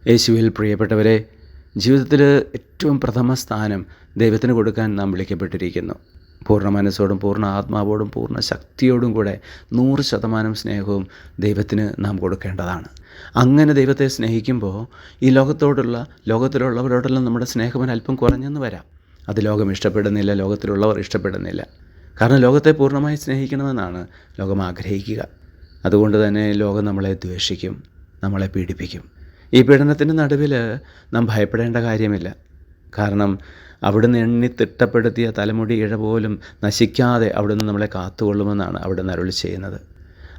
യേശുവിൽ പ്രിയപ്പെട്ടവരെ, ജീവിതത്തിൽ ഏറ്റവും പ്രഥമ സ്ഥാനം ദൈവത്തിന് കൊടുക്കാൻ നാം വിളിക്കപ്പെട്ടിരിക്കുന്നു. പൂർണ്ണ മനസ്സോടും പൂർണ്ണ ആത്മാവോടും പൂർണ്ണ ശക്തിയോടും കൂടെ 100% സ്നേഹവും ദൈവത്തിന് നാം കൊടുക്കേണ്ടതാണ്. അങ്ങനെ ദൈവത്തെ സ്നേഹിക്കുമ്പോൾ ഈ ലോകത്തിലുള്ളവരോടെല്ലാം നമ്മുടെ സ്നേഹം അല്പം കുറഞ്ഞെന്ന് വരാം. അത് ലോകം ഇഷ്ടപ്പെടുന്നില്ല, ലോകത്തിലുള്ളവർ ഇഷ്ടപ്പെടുന്നില്ല. കാരണം ലോകത്തെ പൂർണ്ണമായി സ്നേഹിക്കണമെന്നാണ് ലോകം ആഗ്രഹിക്കുക. അതുകൊണ്ട് തന്നെ ലോകം നമ്മളെ ദ്വേഷിക്കും, നമ്മളെ പീഡിപ്പിക്കും. ഈ പീഡനത്തിൻ്റെ നടുവിൽ നാം ഭയപ്പെടേണ്ട കാര്യമില്ല. കാരണം അവിടുന്ന് എണ്ണി തിട്ടപ്പെടുത്തിയ തലമുടി ഇഴ പോലും നശിക്കാതെ അവിടുന്ന് നമ്മളെ കാത്തുകൊള്ളുമെന്നാണ് അവിടുന്ന് അരുളി ചെയ്യുന്നത്.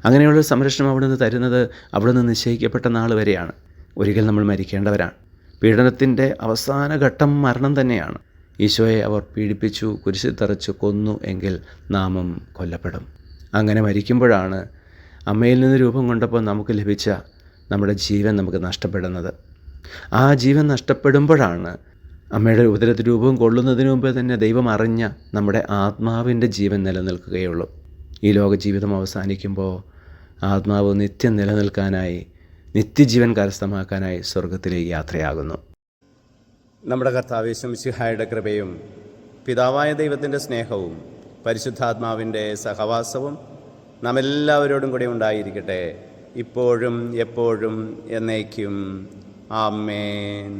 അങ്ങനെയുള്ളൊരു സംരക്ഷണം അവിടുന്ന് തരുന്നത് അവിടുന്ന് നിശ്ചയിക്കപ്പെട്ട നാൾ വരെയാണ്. ഒരിക്കൽ നമ്മൾ മരിക്കേണ്ടവരാണ്. പീഡനത്തിൻ്റെ അവസാന ഘട്ടം മരണം തന്നെയാണ്. ഈശോയെ അവർ പീഡിപ്പിച്ചു, കുരിശിൽ തറച്ചു കൊന്നു എങ്കിൽ നാമും കൊല്ലപ്പെടും. അങ്ങനെ മരിക്കുമ്പോഴാണ് അമ്മയിൽ നിന്ന് രൂപം കൊണ്ടപ്പോൾ നമുക്ക് ലഭിച്ച നമ്മുടെ ജീവൻ നമുക്ക് നഷ്ടപ്പെടുന്നത്. ആ ജീവൻ നഷ്ടപ്പെടുമ്പോഴാണ് അമ്മയുടെ ഉദരത്തിൽ രൂപം കൊള്ളുന്നതിന് മുമ്പ് തന്നെ ദൈവം അറിഞ്ഞ നമ്മുടെ ആത്മാവിൻ്റെ ജീവൻ നിലനിൽക്കുകയുള്ളൂ. ഈ ലോക ജീവിതം അവസാനിക്കുമ്പോൾ ആത്മാവ് നിത്യം നിലനിൽക്കാനായി, നിത്യജീവൻ കരസ്ഥമാക്കാനായി സ്വർഗത്തിലേക്ക് യാത്രയാകുന്നു. നമ്മുടെ കർത്താവ് യേശു മിശിഹായുടെ കൃപയും പിതാവായ ദൈവത്തിൻ്റെ സ്നേഹവും പരിശുദ്ധാത്മാവിൻ്റെ സഹവാസവും നാം എല്ലാവരോടും കൂടി ഉണ്ടായിരിക്കട്ടെ, ഇപ്പോഴും എപ്പോഴും എന്നേക്കും. ആമേൻ.